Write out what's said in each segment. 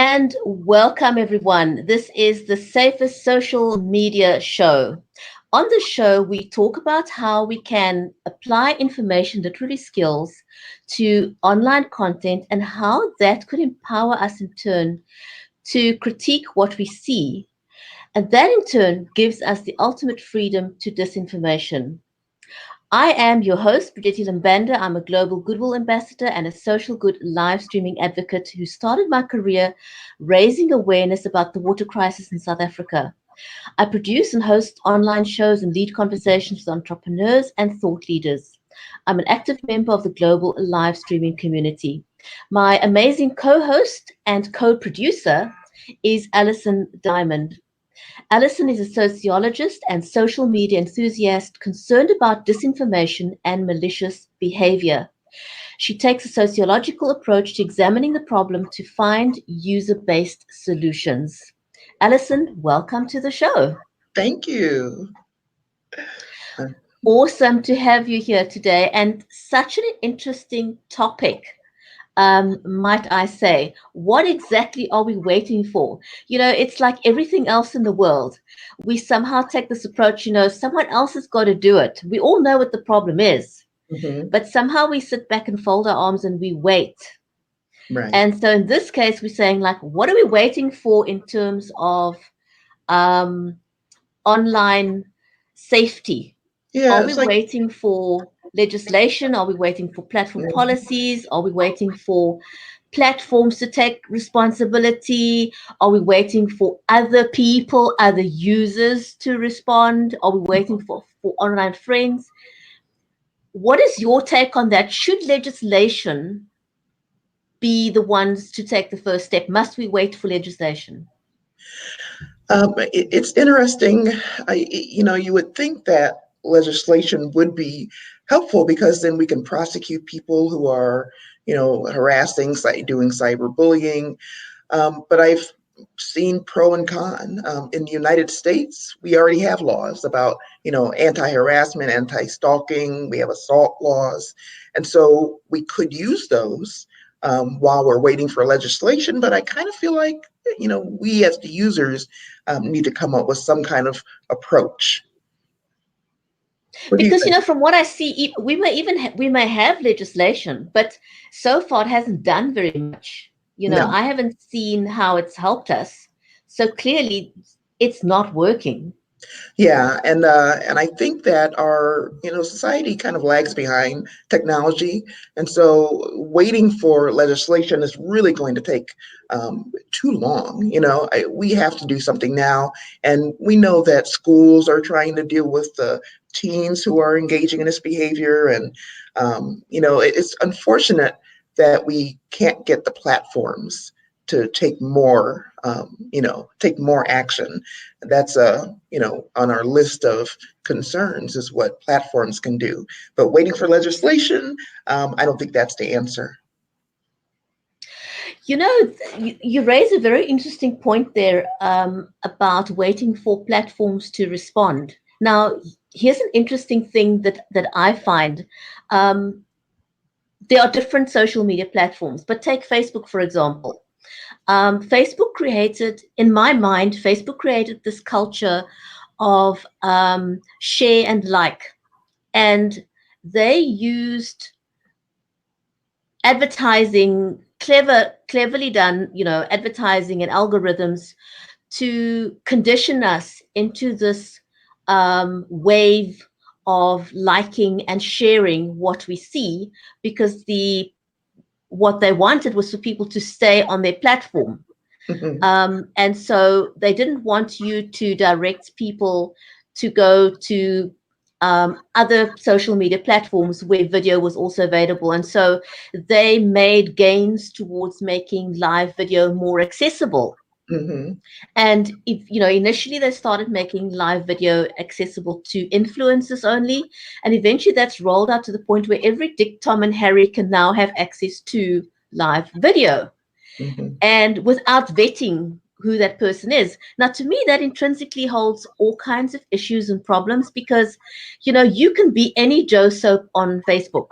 And welcome, everyone. This is the safest social media show. On the show, we talk about how we can apply information literary skills to online content and how that could empower us in turn to critique what we see. And that in turn gives us the ultimate freedom to disinformation. I am your host, Brigitte Lambanda. I'm a global goodwill ambassador and a social good live streaming advocate who started my career raising awareness about the water crisis in South Africa. I produce and host online shows and lead conversations with entrepreneurs and thought leaders. I'm an active member of the global live streaming community. My amazing co host and co producer is Alison Diamond. Alison is a sociologist and social media enthusiast concerned about disinformation and malicious behavior. She takes a sociological approach to examining the problem to find user based solutions. Alison, welcome to the show. Thank you. Awesome to have you here today, and such an interesting topic. Might I say, what exactly are we waiting for? It's like everything else in the world. We somehow take this approach, someone else has got to do it. We all know what the problem is, Hmm. but somehow we sit back and fold our arms and we wait. Right. And so in this case, we're saying, like, what are we waiting for in terms of um, online safety? Are Yeah, we it's like, waiting for legislation? Are we waiting for platform mm, policies? Are we waiting for platforms to take responsibility? Are we waiting for other people, other users to respond? Are we waiting for online friends? What is your take on that? Should legislation be the ones to take the first step? Must we wait for legislation? it's interesting. You would think that legislation would be helpful because then we can prosecute people who are, harassing, doing cyberbullying. But I've seen pro and con. In the United States, we already have laws about, anti-harassment, anti-stalking. We have assault laws, and so we could use those while we're waiting for legislation. But I kind of feel like, we as the users need to come up with some kind of approach. What do you Because think? from what I see, we may have legislation, but so far it hasn't done very much. No. I haven't seen how it's helped us. So clearly, it's not working. Yeah, and I think that our society kind of lags behind technology, and so waiting for legislation is really going to take too long. We have to do something now, and we know that schools are trying to deal with the teens who are engaging in this behavior, and it's unfortunate that we can't get the platforms to take more action. That's on our list of concerns is what platforms can do. But waiting for legislation, I don't think that's the answer. You raise a very interesting point there about waiting for platforms to respond. Now, here's an interesting thing that I find. Um, there are different social media platforms, but take Facebook, for example. In my mind, Facebook created this culture of share and like, and they used advertising, cleverly done, advertising and algorithms to condition us into this wave of liking and sharing what we see, because what they wanted was for people to stay on their platform. And so they didn't want you to direct people to go to other social media platforms where video was also available. And so they made gains towards making live video more accessible. Hmm. And initially they started making live video accessible to influencers only, and eventually that's rolled out to the point where every Dick, Tom, and Harry can now have access to live video, Hmm. and without vetting who that person is. Now, to me, that intrinsically holds all kinds of issues and problems because, you can be any Joe Soap on Facebook.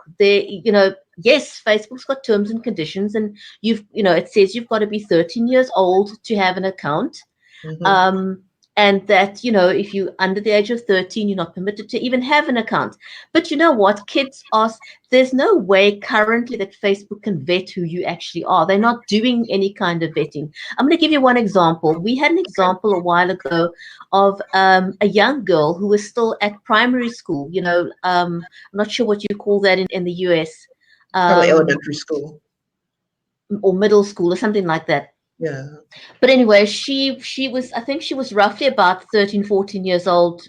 Yes, Facebook's got terms and conditions, and it says you've got to be 13 years old to have an account. Hmm. um, and that if you're under the age of 13, you're not permitted to even have an account. But you know what, kids ask, there's no way currently that Facebook can vet who you actually are. They're not doing any kind of vetting. I'm going to give you one example. We had an Okay. example a while ago of a young girl who was still at primary school. I'm not sure what you call that in the US. Probably um, elementary school. or middle school or something like that. Yeah. But anyway, she was, I think she was roughly about 13, 14 years old,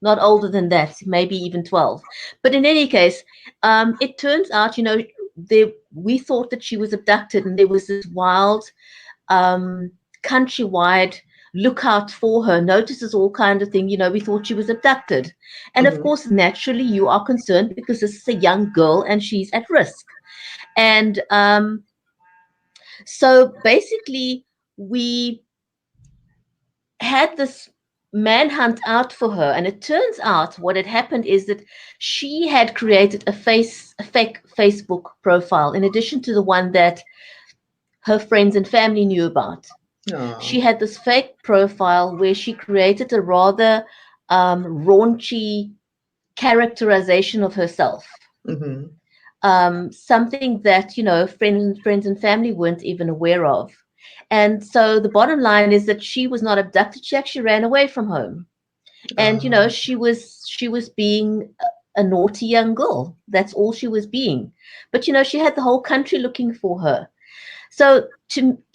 not older than that, maybe even 12. But in any case, it turns out, we thought that she was abducted, and there was this wild, um, countrywide lookout for her, notices, all kind of thing. We thought she was abducted. And of Hmm. course, naturally, you are concerned because this is a young girl and she's at risk. And so basically, we had this manhunt out for her, and it turns out what had happened is that she had created a fake Facebook profile in addition to the one that her friends and family knew about. She Oh. had this fake profile where she created a rather raunchy characterization of herself, Hmm. something that friends and family weren't even aware of. And so the bottom line is that she was not abducted. She actually ran away from home, and Oh. she was being a naughty young girl. That's all she was being. But she had the whole country looking for her. So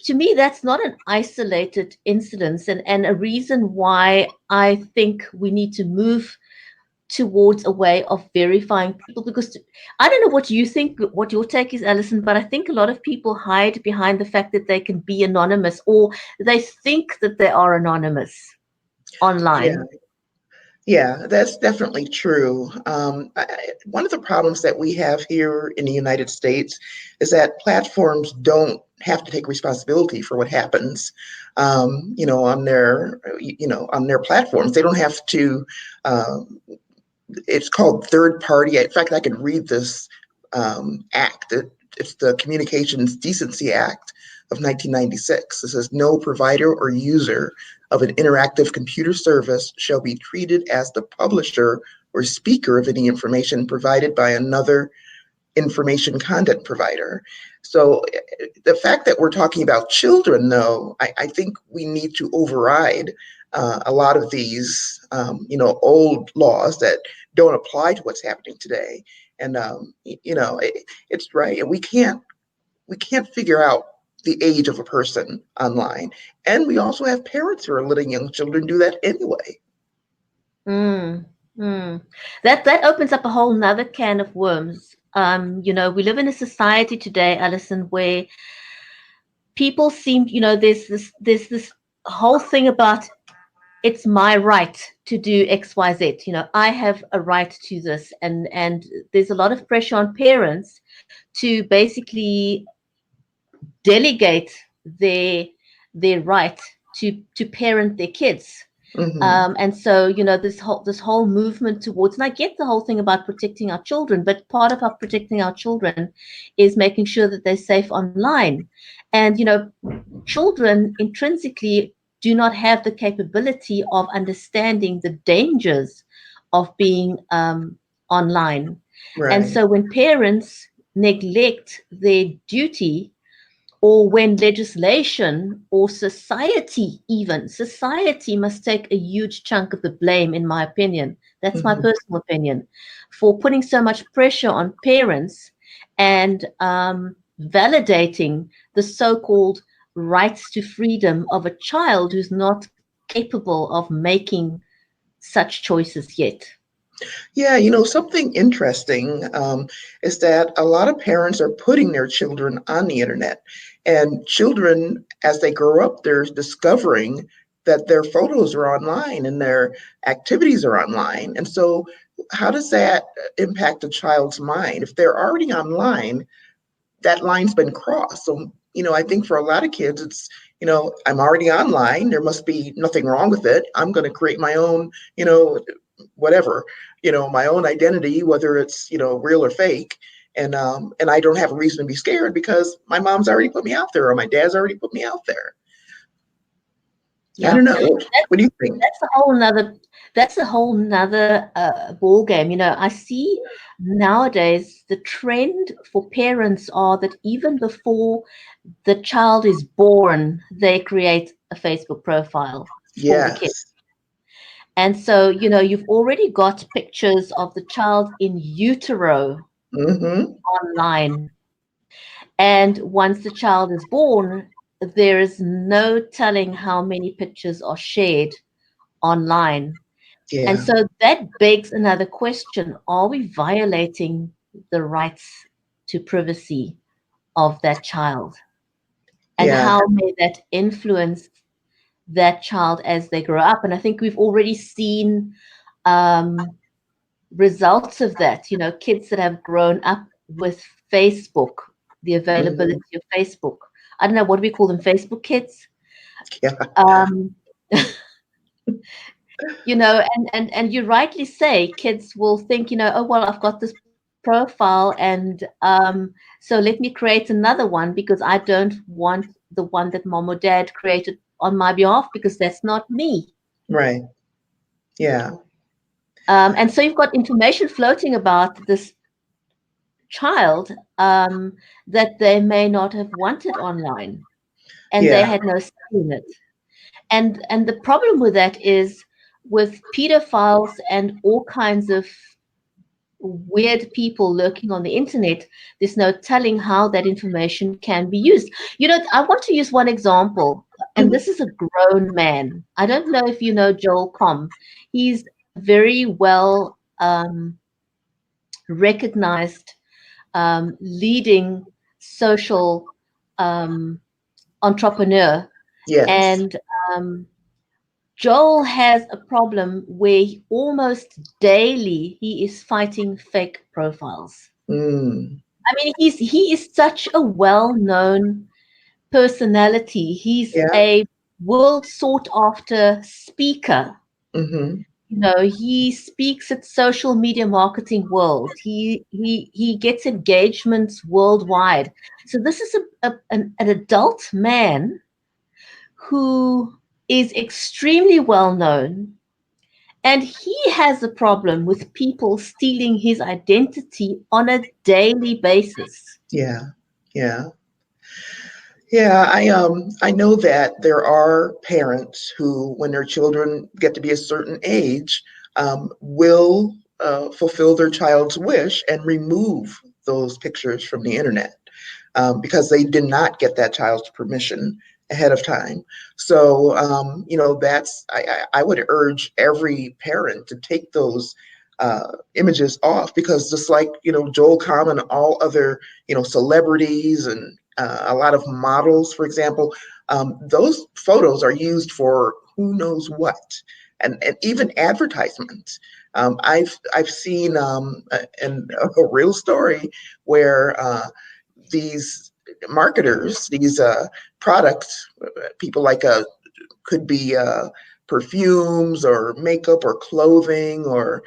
to me, that's not an isolated incident, and a reason why I think we need to move towards a way of verifying people. Because I don't know what you think, what your take is, Alison, but I think a lot of people hide behind the fact that they can be anonymous, or they think that they are anonymous Yeah. online. Yeah, that's definitely true. One of the problems that we have here in the United States is that platforms don't have to take responsibility for what happens, on their platforms. They don't have to. Um, it's called third party. In fact, I can read this act. It's the Communications Decency Act of 1996. It says no provider or user of an interactive computer service shall be treated as the publisher or speaker of any information provided by another information content provider. So the fact that we're talking about children, though, I think we need to override a lot of these, old laws that don't apply to what's happening today. And it's right, and we can't figure out the age of a person online. And we also have parents who are letting young children do that anyway. Mm, mm. That opens up a whole nother can of worms. We live in a society today, Alison, where people seem, there's this whole thing about it's my right to do XYZ. I have a right to this, and there's a lot of pressure on parents to basically delegate their their right to parent their kids. Hmm. And so, this whole movement towards, and I get the whole thing about protecting our children, but part of our protecting our children is making sure that they're safe online. And children intrinsically do not have the capability of understanding the dangers of being online. And Right. so when parents neglect their duty, or when legislation or society, even society, must take a huge chunk of the blame, in my opinion. That's my Hmm. personal opinion, for putting so much pressure on parents and validating the so-called rights to freedom of a child who's not capable of making such choices yet. Yeah, something interesting is that a lot of parents are putting their children on the internet. And children, as they grow up, they're discovering that their photos are online and their activities are online. And so, how does that impact a child's mind? If they're already online, that line's been crossed. So I think for a lot of kids, it's, I'm already online. There must be nothing wrong with it. I'm going to create my own, whatever, my own identity, whether it's, real or fake. And I don't have a reason to be scared because my mom's already put me out there or my dad's already put me out there. I Yeah. don't know. What do you think? That's a whole nother ball game. I see nowadays the trend for parents are that even before the child is born, they create a Facebook profile for the kid. Yes. And so, you've already got pictures of the child in utero Mm-hmm. online. And once the child is born, there is no telling how many pictures are shared online. And Yeah. so that begs another question. Are we violating the rights to privacy of that child? And Yeah. how may that influence that child as they grow up? And I think we've already seen um, results of that. Kids that have grown up with Facebook, the Mm-hmm. availability of Facebook. I don't know, what do we call them? Facebook kids? Yeah. Um, and you rightly say kids will think, oh, well, I've got this profile, and so let me create another one because I don't want the one that mom or dad created on my behalf because that's not me. Right. Yeah. And so you've got information floating about this child that they may not have wanted online, and they Yeah. had no say in it. And the problem with that is with pedophiles and all kinds of weird people lurking on the internet, there's no telling how that information can be used. I want to use one example, and Mhm. this is a grown man. I don't know if you know Joel Com. He's a very well recognized leading social um, entrepreneur. Yes. And um, Joel has a problem where almost daily he is fighting fake profiles. Mm. I mean, he is such a well-known personality. He's Yeah. a world sought after speaker. Mm-hmm. He speaks at social media marketing world. He gets engagements worldwide. So this is an adult man who is extremely well known, and he has a problem with people stealing his identity on a daily basis. Yeah. Yeah. Yeah, I know that there are parents who, when their children get to be a certain age, will fulfill their child's wish and remove those pictures from the internet because they did not get that child's permission ahead of time. So, that's I would urge every parent to take those images off because just like Joel Comm and all other celebrities and a lot of models, for example, those photos are used for who knows what, and even advertisements. I've seen a real story where these marketers, these products, people like could be perfumes or makeup or clothing or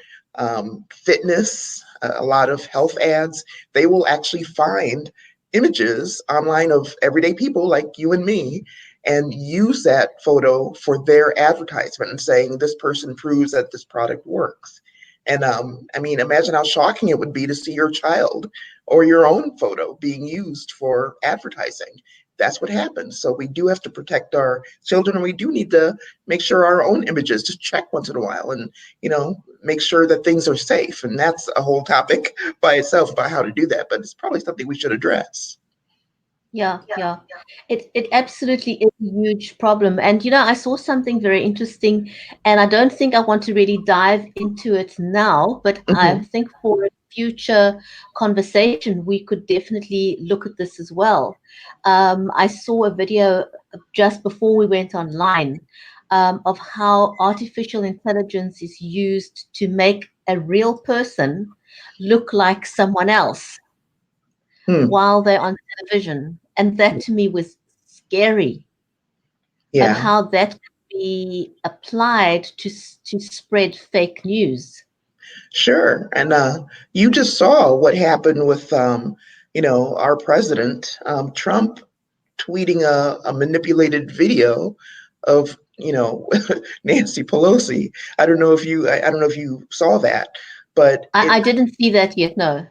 fitness, a lot of health ads. They will actually find images online of everyday people like you and me and use that photo for their advertisement and saying this person proves that this product works. And I mean, imagine how shocking it would be to see your child or your own photo being used for advertising. That's what happens. So we do have to protect our children, and we do need to make sure our own images just check once in a while and make sure that things are safe. And that's a whole topic by itself about how to do that, but it's probably something we should address. Yeah, yeah. It absolutely is a huge problem. And I saw something very interesting, and I don't think I want to really dive into it now, but I Hmm. think for a future conversation, we could definitely look at this as well. I saw a video just before we went online of how artificial intelligence is used to make a real person look like someone else Hmm. while they're on television. And that to me was scary, on Yeah, how that could be applied to spread fake news. sure. And you just saw what happened with, our president, Trump, tweeting a manipulated video of, Nancy Pelosi. I don't know if you saw that, but I didn't see that yet, no.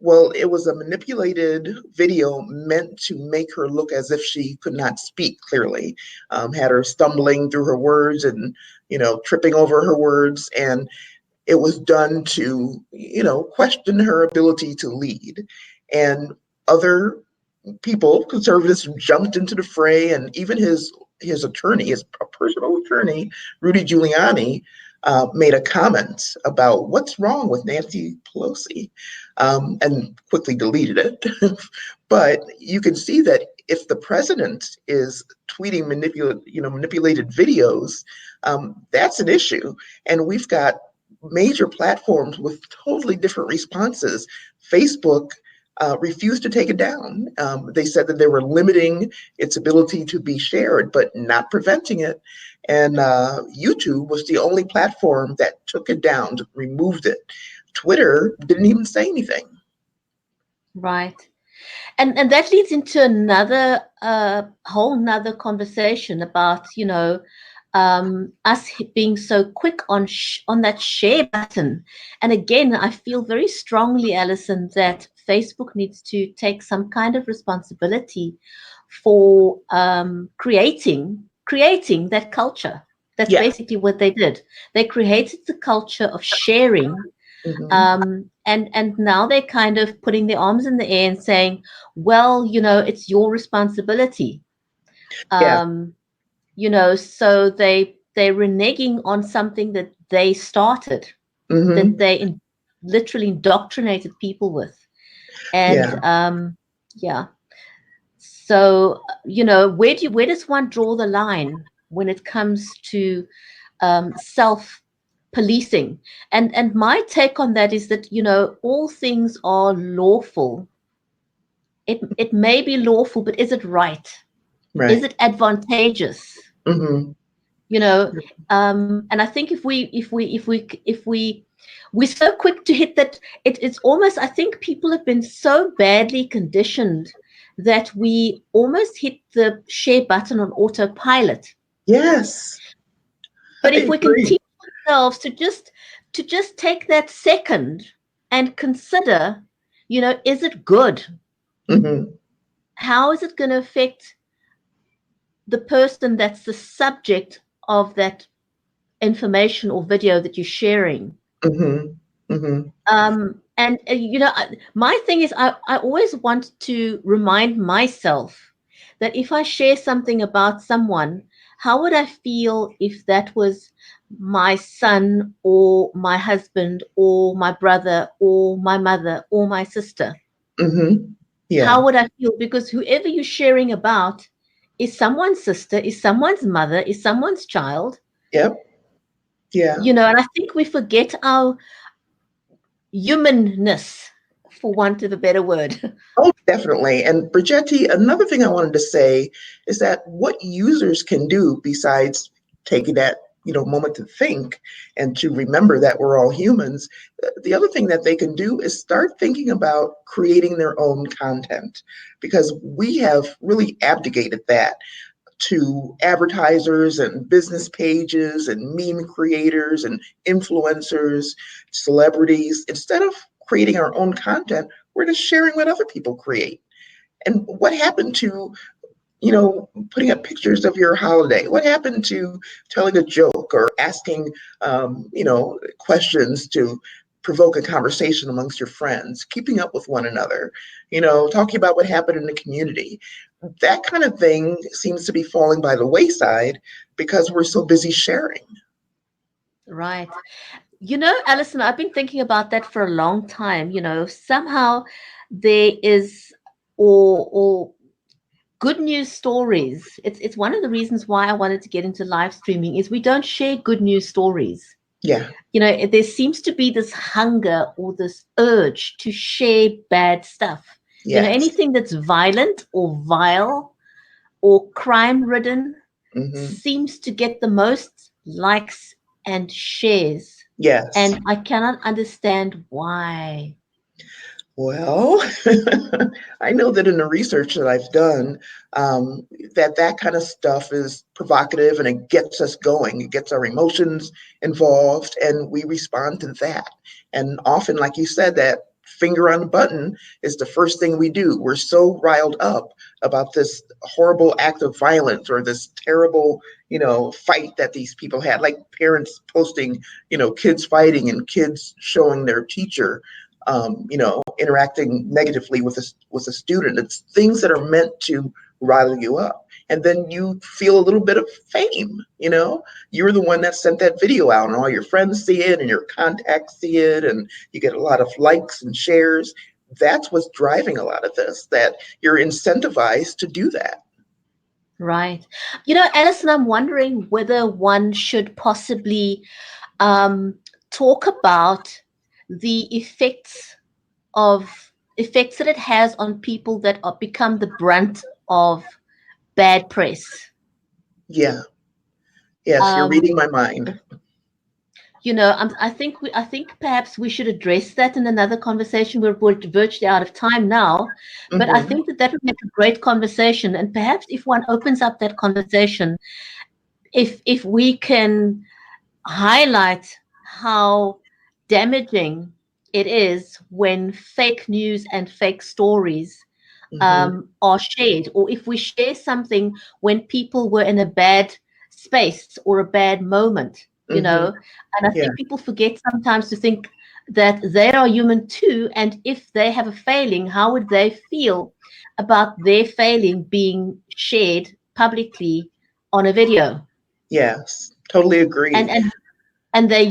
well, it was a manipulated video meant to make her look as if she could not speak clearly. Had her stumbling through her words and, tripping over her words. And it was done to, question her ability to lead. And other people, conservatives, jumped into the fray, and even his attorney, his personal attorney, Rudy Giuliani, made a comment about what's wrong with Nancy Pelosi, and quickly deleted it. But you can see that if the president is tweeting manipulated videos, that's an issue, and we've got major platforms with totally different responses. Facebook refused to take it down. They said that they were limiting its ability to be shared, but not preventing it. And YouTube was the only platform that took it down, removed it. Twitter didn't even say anything. Right. And that leads into another whole nother conversation about, us being so quick on that share button. And again, I feel very strongly, Alison, that Facebook needs to take some kind of responsibility for creating that culture. That's Yeah. basically what they did. They created the culture of sharing, Hmm. and now they're kind of putting their arms in the air and saying, well, it's your responsibility. Yeah. um, so they're reneging on something that they started, that Hmm. literally indoctrinated people with. And Yeah. yeah, so where does one draw the line when it comes to self policing? And my take on that is that, all things are lawful. It may be lawful, but is it right? Is Right. it advantageous? Hmm. You know, and I think we're so quick to hit that, it's almost, I think people have been so badly conditioned that we almost hit the share button on autopilot. Yes, But I if we can agree. teach ourselves to just take that second and consider, is it good? Hmm. How is it going to affect the person that's the subject of that information or video that you're sharing? Hmm. Hmm. And my thing is, I always want to remind myself that if I share something about someone, how would I feel if that was my son or my husband or my brother or my mother or my sister? Hmm. Yeah. How would I feel? Because whoever you're sharing about is someone's sister, is someone's mother, is someone's child. Yep. Yeah. And I think we forget our humanness, for want of a better word. Oh, definitely. And Brigetti, another thing I wanted to say is that what users can do besides taking that, moment to think and to remember that we're all humans, the other thing that they can do is start thinking about creating their own content, because we have really abdicated that to advertisers and business pages and meme creators and influencers, celebrities. Instead of creating our own content, we're just sharing what other people create. And what happened to, putting up pictures of your holiday? What happened to telling a joke or asking, questions to provoke a conversation amongst your friends, keeping up with one another, talking about what happened in the community? That kind of thing seems to be falling by the wayside because we're so busy sharing. Right. Alison, I've been thinking about that for a long time. Somehow there is, or good news stories. It's one of the reasons why I wanted to get into live streaming is we don't share good news stories. Yeah. There seems to be this hunger or this urge to share bad stuff. Yes. Anything that's violent or vile or crime ridden Hmm. seems to get the most likes and shares. Yes. And I cannot understand why. Well, I know that in the research that I've done, um, that kind of stuff is provocative and it gets us going. It gets our emotions involved, and we respond to that. And often, like you said, that finger on the button is the first thing we do. We're so riled up about this horrible act of violence or this terrible, fight that these people had, like parents posting, kids fighting and kids showing their teacher interacting negatively with a student. It's things that are meant to rile you up. And then you feel a little bit of fame, You're the one that sent that video out and all your friends see it and your contacts see it and you get a lot of likes and shares. That's what's driving a lot of this, that you're incentivized to do that. Right. Alison, I'm wondering whether one should possibly um, talk about the effects that it has on people that become the brunt of bad press. Yeah. Yes, you're Um, reading my mind. I think perhaps we should address that in another conversation. We're virtually out of time now, but I Hmm. think that would make a great conversation. And perhaps if one opens up that conversation, if we can highlight how damaging it is when fake news and fake stories Hmm. are shared, or if we share something when people were in a bad space or a bad moment, Hmm. and I Yeah. think people forget sometimes to think that they are human too, and if they have a failing, how would they feel about their failing being shared publicly on a video? Yes. Totally And agree. and and they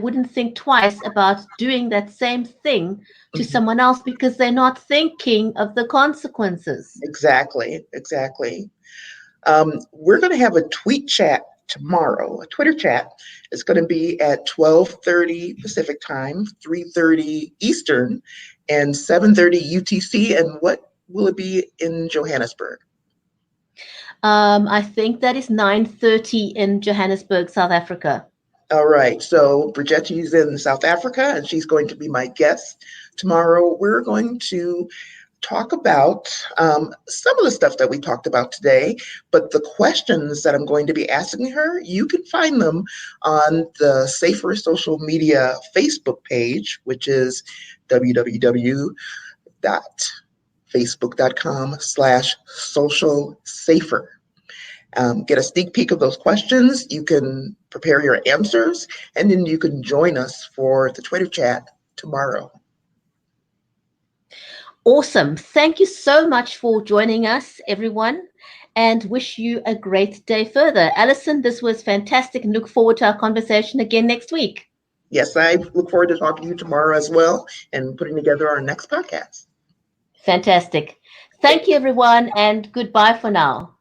wouldn't think twice about doing that same thing to Mhm. someone else because they're not thinking of the consequences. Exactly. Exactly. We're going to have a tweet chat tomorrow, a Twitter chat. It's going to be at 12:30 Pacific time, 3:30 Eastern, and 7:30 UTC. And what will it be in Johannesburg? I think that is 9:30 in Johannesburg, South Africa. All right. So Bridgetti's in South Africa, and she's going to be my guest tomorrow. We're going to talk about some of the stuff that we talked about today, but the questions that I'm going to be asking her, you can find them on the Safer Social Media Facebook page, which is www.facebook.com/social safer. Get a sneak peek of those questions. You can prepare your answers, and then you can join us for the Twitter chat tomorrow. Awesome. Thank you so much for joining us, everyone, and wish you a great day further. Alison, this was fantastic and look forward to our conversation again next week. Yes, I look forward to talking to you tomorrow as well and putting together our next podcast. Fantastic. Thank you, everyone, and goodbye for now.